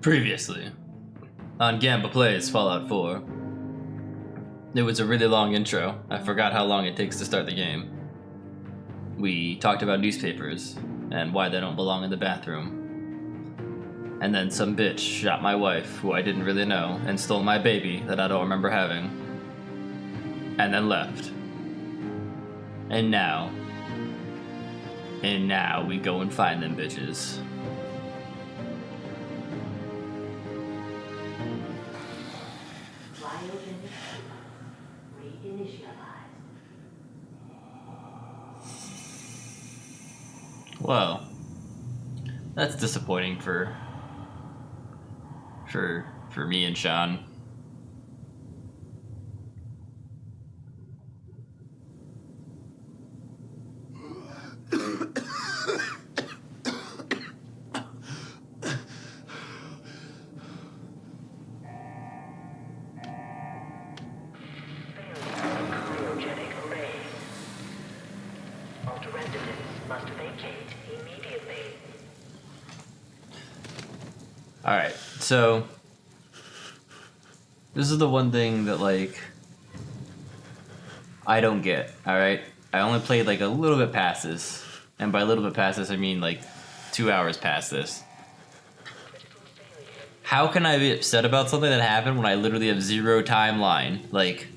Previously, on Gamba Plays Fallout 4. It was a really long intro. I forgot how long it takes to start the game. We talked about newspapers and why they don't belong in the bathroom. And then some bitch shot my wife, who I didn't really know, and stole my baby that I don't remember having. And then left. And now we go and find them bitches. Well, that's disappointing for me and Sean. Alright, so this is the one thing that, like, I don't get, alright? I only played, like, a little bit past this. And by a little bit past this, I mean, like, 2 hours past this. How can I be upset about something that happened when I literally have zero timeline? Like,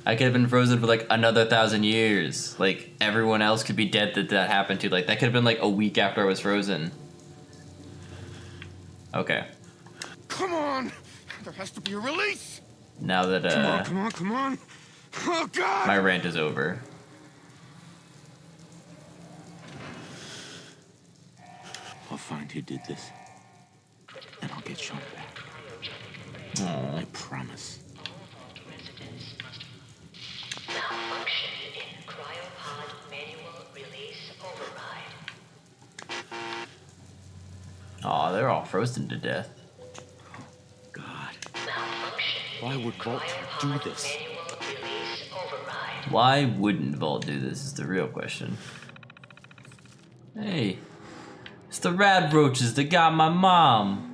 I could have been frozen for, like, another 1,000 years. Like, everyone else could be dead that happened to. Like, that could have been, like, a week after I was frozen. Okay. Come on! There has to be a release! Now that, Come on! Oh, God! my rant is over. I'll find who did this. And I'll get Sean back. Aww. I promise. Malfunction in cryopod manual release override. Aw, they're all frozen to death. God. Malfunction Why would Vault do this? manual release override. Why wouldn't Vault do this is the real question. Hey, it's the rad roaches that got my mom.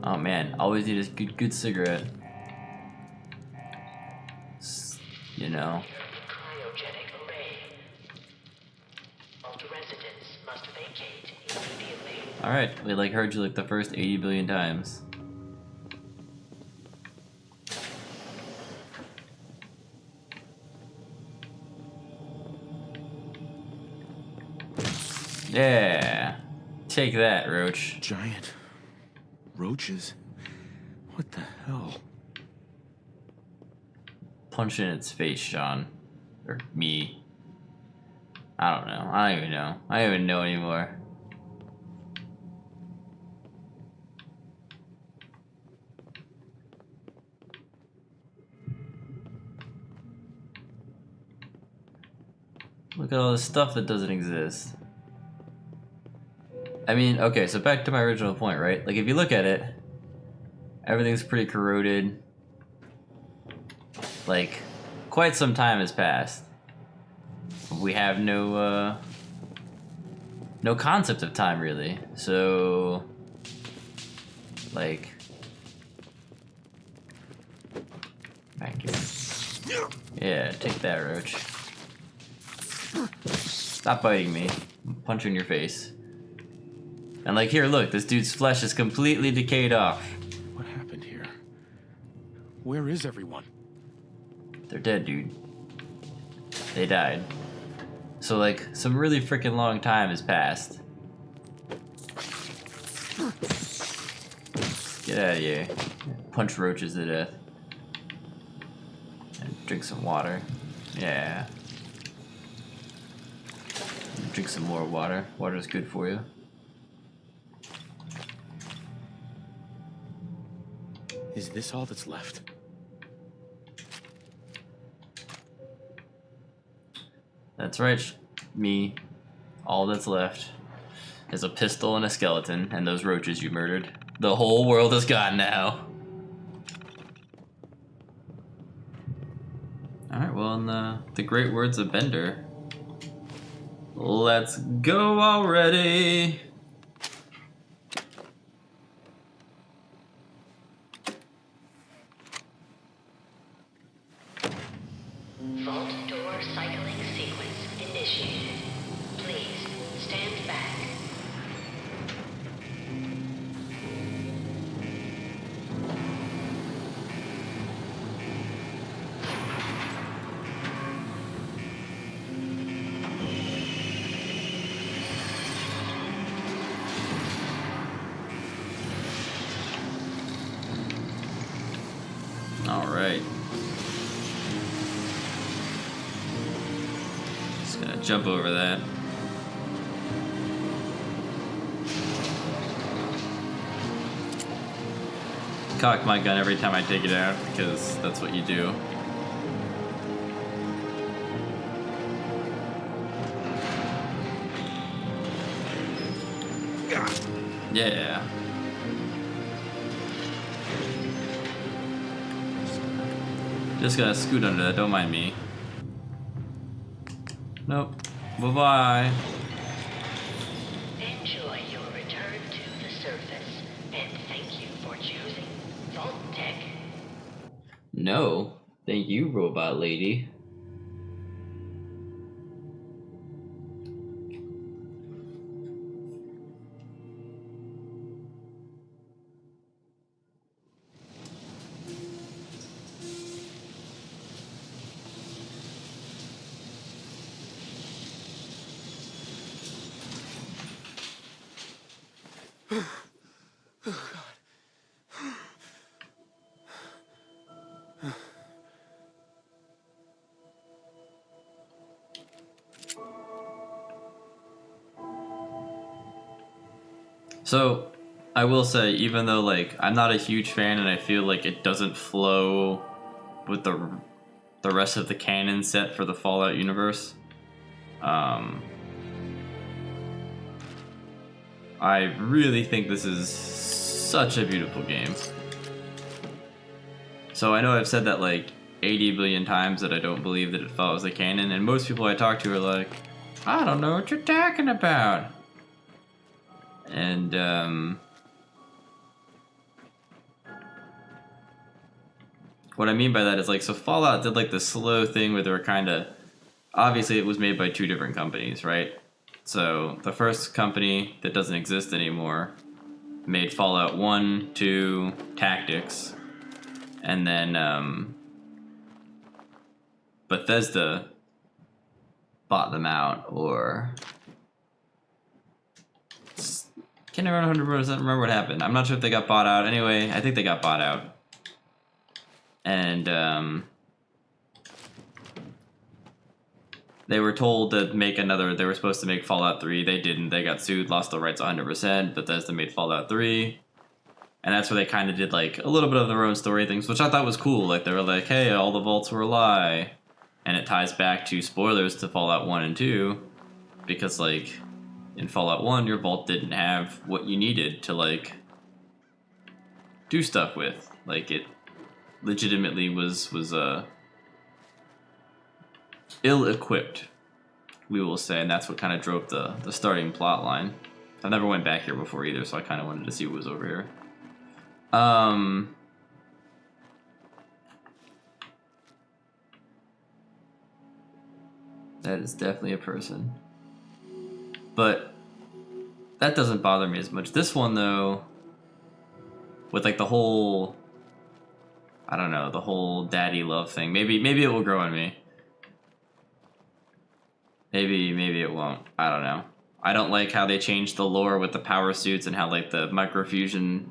Oh man, always need a good cigarette. You know. Cryogenic array. Vault residents must vacate immediately. Alright, we like heard you like the first 80 billion times. Yeah. Take that, Roach. Giant roaches? What the hell? Punch in its face, Sean. Or me. I don't know. I don't even know. I don't even know anymore. Look at all this stuff that doesn't exist. I mean, okay, so back to my original point, right? Like, if you look at it, everything's pretty corroded. Like, quite some time has passed. We have no concept of time, really. So, like, vacuum. Yeah, take that, Roach. Stop biting me. I'll punch you in your face. And like, here, look, this dude's flesh is completely decayed off. What happened here? Where is everyone? They're dead, dude. They died. So, like, some really freaking long time has passed. Get out of here. Punch roaches to death. And drink some water. Yeah. Drink some more water. Water's good for you. Is this all that's left? That's right, me. All that's left is a pistol and a skeleton and those roaches you murdered. The whole world is gone now. Alright, well, in the great words of Bender, Let's go already. Vault door cycling sequence initiated. Please stand back. All right. Just gonna jump over that. Cock my gun every time I take it out because that's what you do. Yeah. Just gotta scoot under that, don't mind me. Nope. Bye-bye. Enjoy your return to the surface, and thank you for choosing Vault Tech. No. Thank you, robot lady. So, I will say, even though like I'm not a huge fan, and I feel like it doesn't flow with the rest of the canon set for the Fallout universe, I really think this is such a beautiful game. So I know I've said that like 80 billion times that I don't believe that it follows the canon, and most people I talk to are like, I don't know what you're talking about. And what I mean by that is like, so Fallout did like the slow thing where they were kind of, obviously it was made by two different companies, right? So the first company that doesn't exist anymore made Fallout 1, 2, Tactics, and then Bethesda bought them out, or can't never 100% remember what happened. I'm not sure if they got bought out. Anyway, I think they got bought out. And they were told to make another, they were supposed to make Fallout 3. They didn't. They got sued, lost the rights 100%. Bethesda made Fallout 3. And that's where they kind of did like a little bit of their own story things, which I thought was cool. Like they were like, hey, all the vaults were a lie. And it ties back to spoilers to Fallout 1 and 2. Because like in Fallout 1, your vault didn't have what you needed to like do stuff with. Like it legitimately was ill-equipped, we will say, and that's what kind of drove the starting plot line. I never went back here before either, so I kind of wanted to see what was over here. That is definitely a person. But that doesn't bother me as much. This one, though, with like the whole, I don't know, the whole daddy love thing. Maybe it will grow on me. Maybe it won't. I don't know. I don't like how they changed the lore with the power suits and how like the microfusion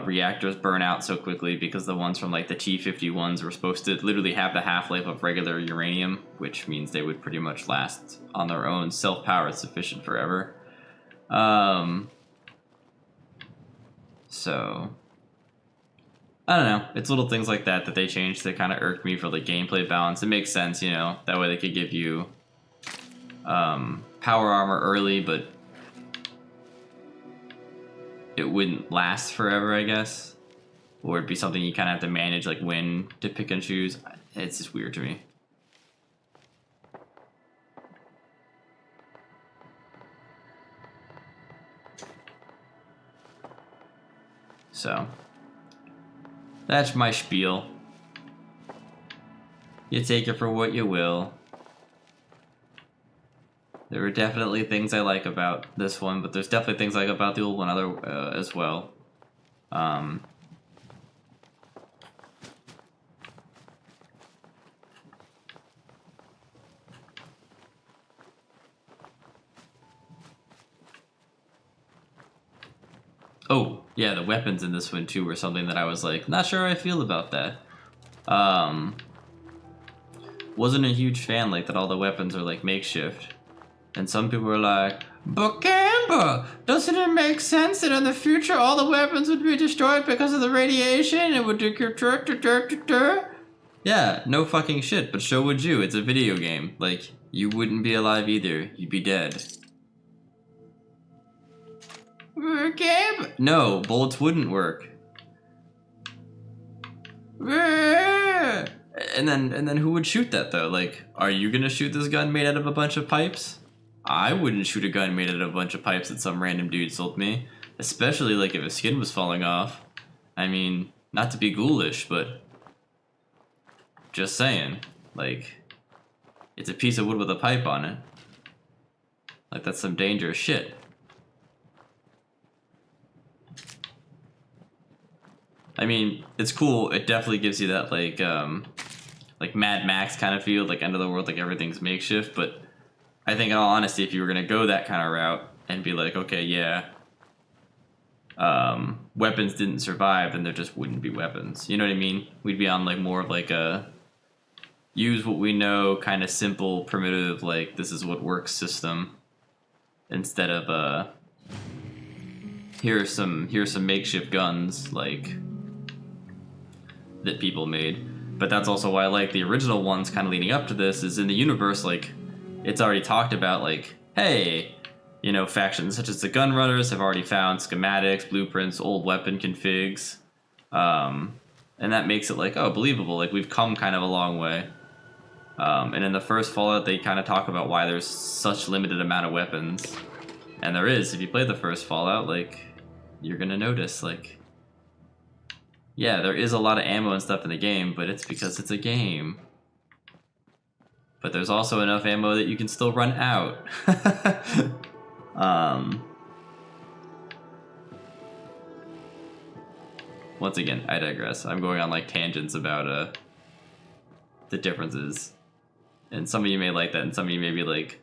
reactors burn out so quickly, because the ones from like the T-51s were supposed to literally have the half-life of regular uranium, which means they would pretty much last on their own, self-powered, sufficient forever. So I don't know. It's little things like that they changed that kind of irked me for the gameplay balance. It makes sense, you know. That way they could give you power armor early, but it wouldn't last forever, I guess. Or it'd be something you kind of have to manage, like when to pick and choose. It's just weird to me. So that's my spiel. You take it for what you will. There are definitely things I like about this one, but there's definitely things I like about the old one as well. Oh, yeah, the weapons in this one too were something that I was like, not sure how I feel about that. Wasn't a huge fan like that all the weapons are like makeshift. And some people were like, but Gamba, doesn't it make sense that in the future all the weapons would be destroyed because of the radiation? It would do. Yeah, no fucking shit, but so would you. It's a video game. Like, you wouldn't be alive either. You'd be dead. Gamba? No, bullets wouldn't work. And then who would shoot that though? Like, are you gonna shoot this gun made out of a bunch of pipes? I wouldn't shoot a gun made out of a bunch of pipes that some random dude sold me. Especially like if his skin was falling off. I mean, not to be ghoulish, but just saying. Like, it's a piece of wood with a pipe on it. Like, that's some dangerous shit. I mean, it's cool. It definitely gives you that like Mad Max kind of feel, like end of the world, like everything's makeshift. But I think in all honesty, if you were gonna go that kind of route and be like, okay, yeah, weapons didn't survive, then there just wouldn't be weapons. You know what I mean? We'd be on like more of like a use what we know, kind of simple, primitive, like this is what works system, instead of here's some makeshift guns like that people made. But that's also why I like the original ones kind of leading up to this, is in the universe, like, it's already talked about, like, hey, you know, factions such as the Gunrunners have already found schematics, blueprints, old weapon configs, and that makes it like, oh, believable, like, we've come kind of a long way. And in the first Fallout, they kind of talk about why there's such limited amount of weapons. And there is, if you play the first Fallout, like, you're gonna notice, like, yeah, there is a lot of ammo and stuff in the game, but it's because it's a game. But there's also enough ammo that you can still run out. Once again, I digress. I'm going on like tangents about the differences. And some of you may like that, and some of you may be like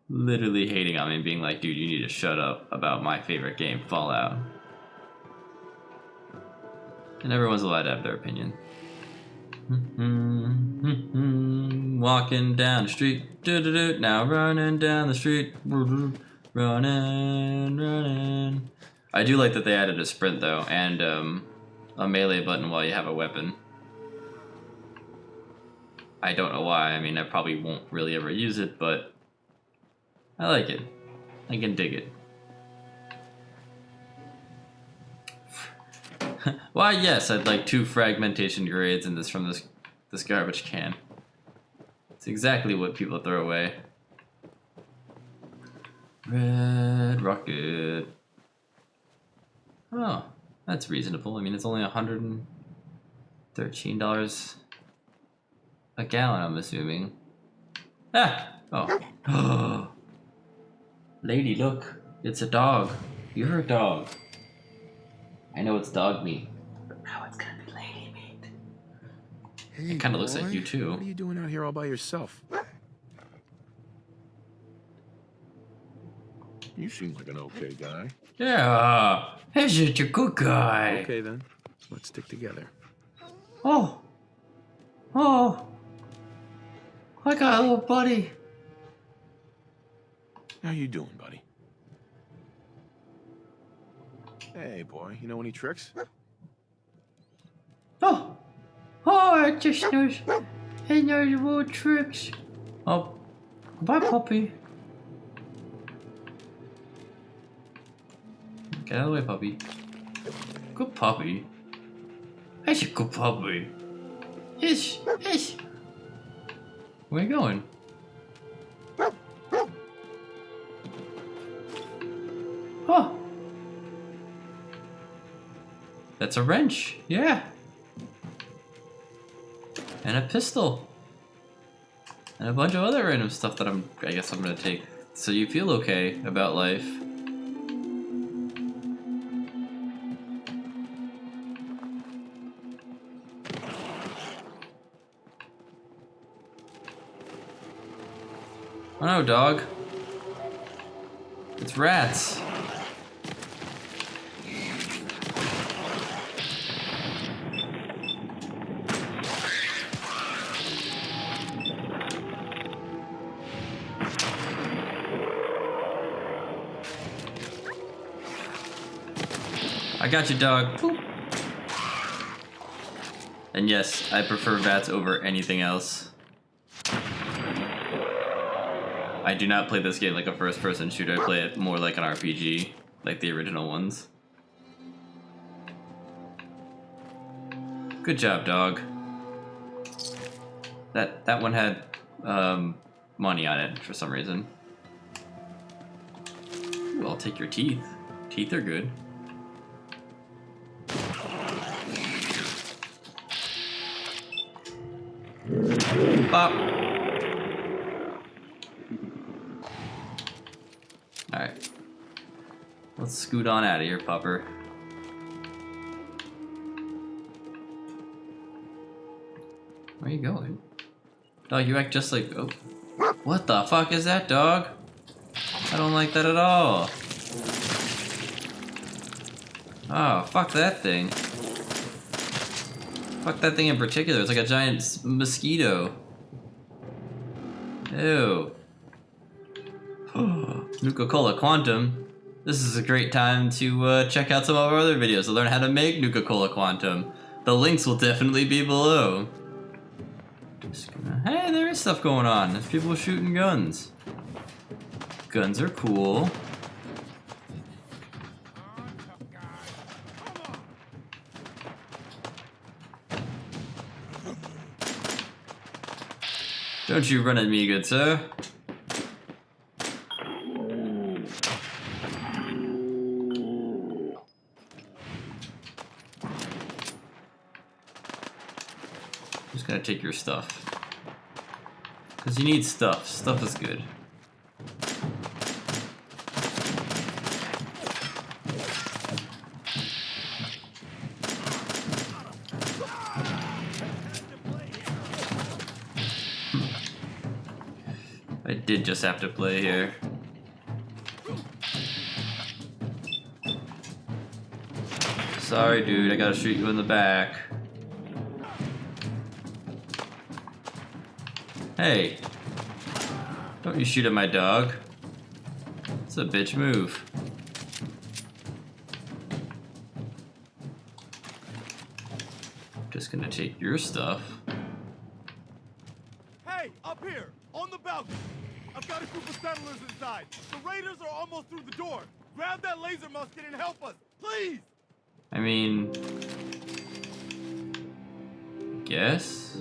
literally hating on me and being like, dude, you need to shut up about my favorite game, Fallout. And everyone's allowed to have their opinion. Walking down the street, now running down the street, running. I do like that they added a sprint though, and a melee button while you have a weapon. I don't know why. I mean, I probably won't really ever use it, but I like it. I can dig it. Why, yes, I'd like 2 fragmentation grades in this from this garbage can. It's exactly what people throw away. Red rocket. Oh, that's reasonable. I mean, it's only $113 a gallon, I'm assuming. Ah! Oh. Lady, look. It's a dog. You're a dog. I know it's dog meat, but now it's gonna be lady meat. Hey, it kind of looks like you boy. too. What are you doing out here all by yourself? You seem like an okay guy. Yeah, he's just a good guy. Okay then, let's stick together. Oh, I got a little buddy. How you doing, buddy? Hey, boy, you know any tricks? Oh, I just knows. He knows little tricks. Oh, goodbye, puppy. Get out of the way, puppy. Good puppy. That's a good puppy. Yes. Where are you going? Oh. That's a wrench. Yeah. And a pistol. And a bunch of other random stuff that I guess I'm gonna take. So you feel okay about life. Oh no, dog. It's rats. I got you, dog. Poop. And yes, I prefer bats over anything else. I do not play this game like a first-person shooter. I play it more like an RPG, like the original ones. Good job, dog. That one had money on it for some reason. Ooh, I'll take your teeth. Teeth are good. Bop. Alright. Let's scoot on out of here, pupper. Where are you going? Dog, you act just like... Oh. What the fuck is that, dog? I don't like that at all. Oh, fuck that thing. Fuck that thing in particular. It's like a giant mosquito. Ew. Nuka-Cola Quantum. This is a great time to check out some of our other videos to learn how to make Nuka-Cola Quantum. The links will definitely be below. Hey, there is stuff going on. There's people shooting guns. Guns are cool. Don't you run at me, good sir. Just gotta take your stuff. Because you need stuff. Stuff is good. I did just have to play here. Sorry, dude, I gotta shoot you in the back. Hey, don't you shoot at my dog. It's a bitch move. Just gonna take your stuff. Hey, up here, on the balcony. I've got a group of settlers inside. The raiders are almost through the door. Grab that laser musket and help us, please. I mean, guess.